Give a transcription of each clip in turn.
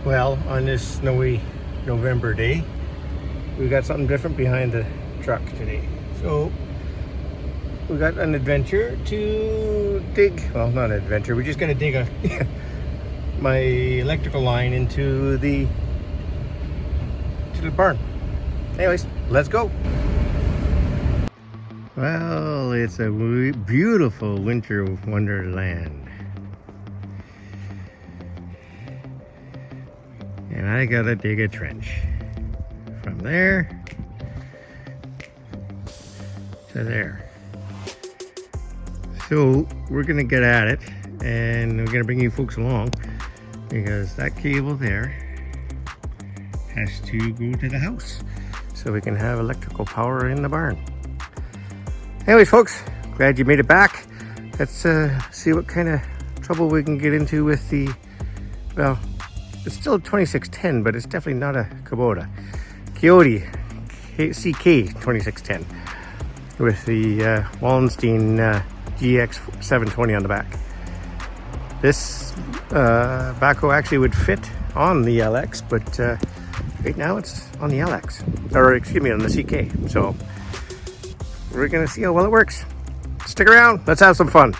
Well, on this snowy November day, we got something different behind the truck today. So we got an adventure to dig. Well, not an adventure. We're just gonna dig my electrical line into the barn. Anyways, let's go. Well, it's a beautiful winter wonderland. And I gotta dig a trench from there to there. So we're gonna get at it, and we're gonna bring you folks along because that cable there has to go to the house so we can have electrical power in the barn. Anyways, folks, glad you made it back. Let's see what kind of trouble we can get into with the, well, it's still a 2610, but it's definitely not a Kubota. Coyote CK 2610 with the Wallenstein GX 720 on the back. This backhoe actually would fit on the LX, but right now it's on the LX, or excuse me, on the CK. So we're gonna see how well it works. Stick around, let's have some fun.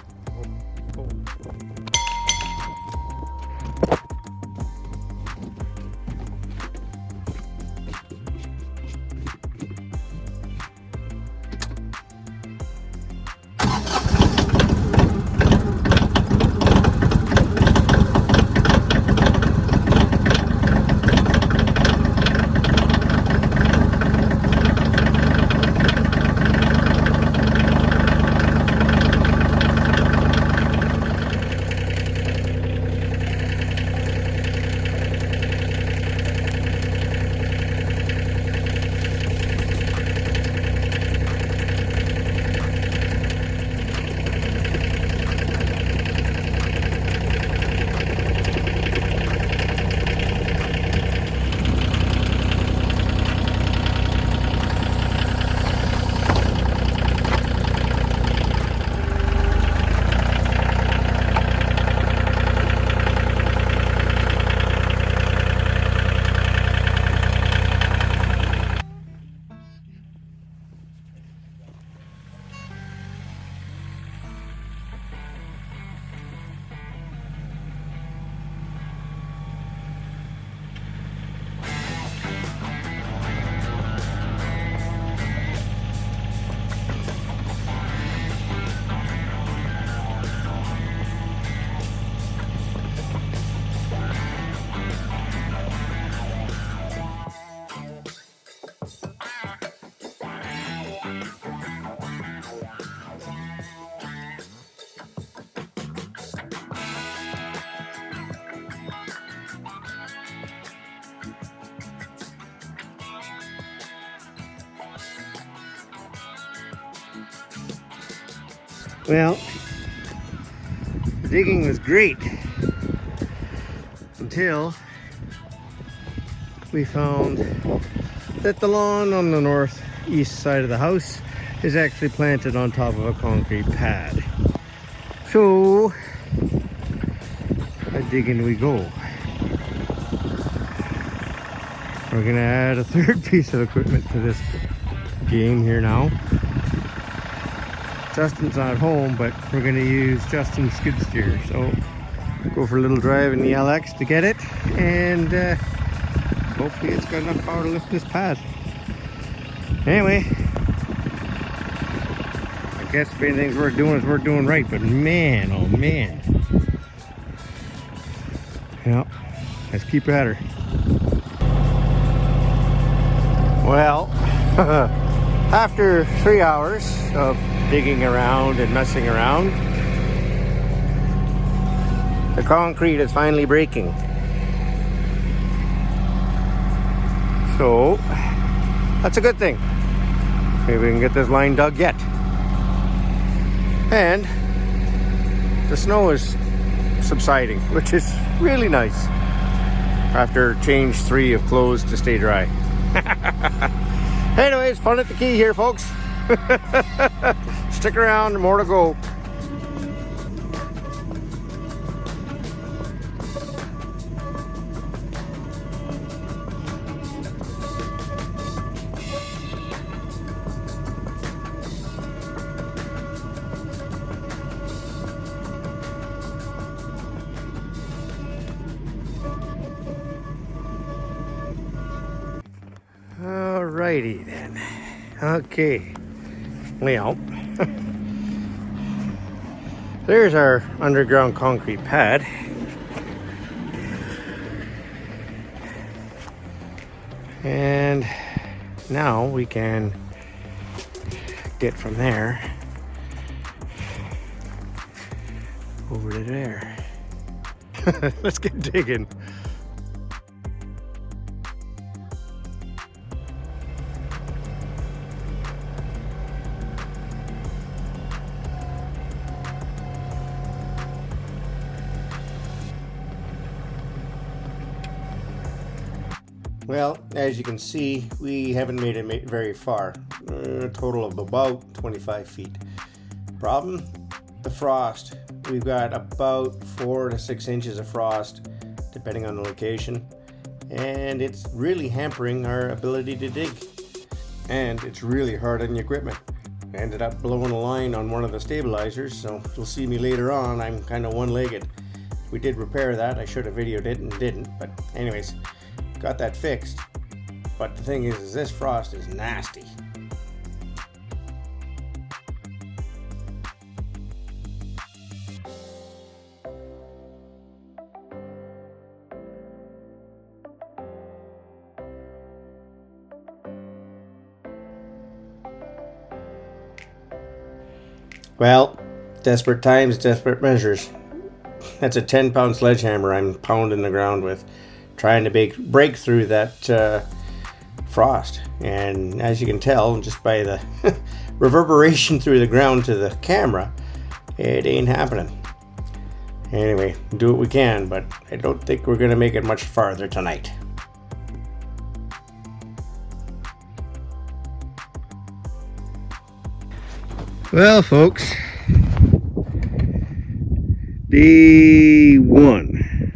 Well, the digging was great until we found that the lawn on the northeast side of the house is actually planted on top of a concrete pad. So, digging we go. We're gonna add a third piece of equipment to this game here now. Justin's not home, but we're going to use Justin's skid steer. So go for a little drive in the LX to get it, and hopefully it's got enough power to lift this pad. Anyway, I guess if anything's worth doing, it's worth doing right, but man, oh man. Yeah, let's keep at her. Well, after 3 hours of digging around and messing around, the concrete is finally breaking. So that's a good thing. Maybe we can get this line dug yet. And the snow is subsiding, which is really nice after change 3 of clothes to stay dry. Anyways, fun at the key here, folks. Stick around, more to go. Alrighty then. Okay. Well, there's our underground concrete pad. And now we can get from there over to there. Let's get digging. Well, as you can see, we haven't made it very far. A total of about 25 feet. Problem? The frost. We've got about 4 to 6 inches of frost, depending on the location. And it's really hampering our ability to dig. And it's really hard on the equipment. I ended up blowing a line on one of the stabilizers, so you'll see me later on. I'm kind of one-legged. We did repair that. I should have videoed it and didn't. But anyways, got that fixed. But the thing is this frost is nasty. Well, desperate times, desperate measures. That's a 10-pound sledgehammer I'm pounding the ground with, trying to break through that frost. And as you can tell, just by the reverberation through the ground to the camera, it ain't happening. Anyway, do what we can, but I don't think we're going to make it much farther tonight. Well, folks, day 1.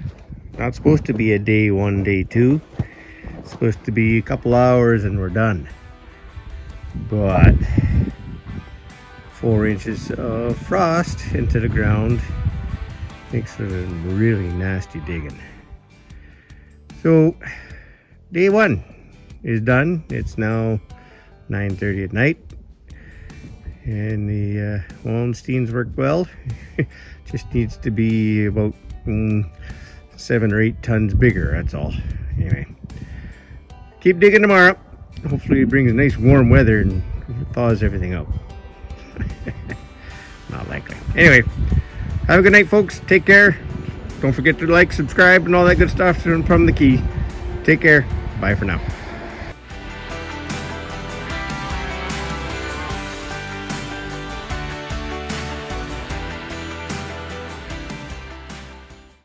Not supposed to be a day 1, day 2. It's supposed to be a couple hours and we're done. But 4 inches of frost into the ground makes for really nasty digging. So day 1 is done. It's now 9:30 at night. And the Wallensteins work well. Just needs to be about 7 or 8 tons bigger, that's all. Anyway, keep digging tomorrow. Hopefully it brings nice warm weather and thaws everything out. Not likely. Anyway, have a good night, folks. Take care. Don't forget to like, subscribe, and all that good stuff from the key. Take care. Bye for now.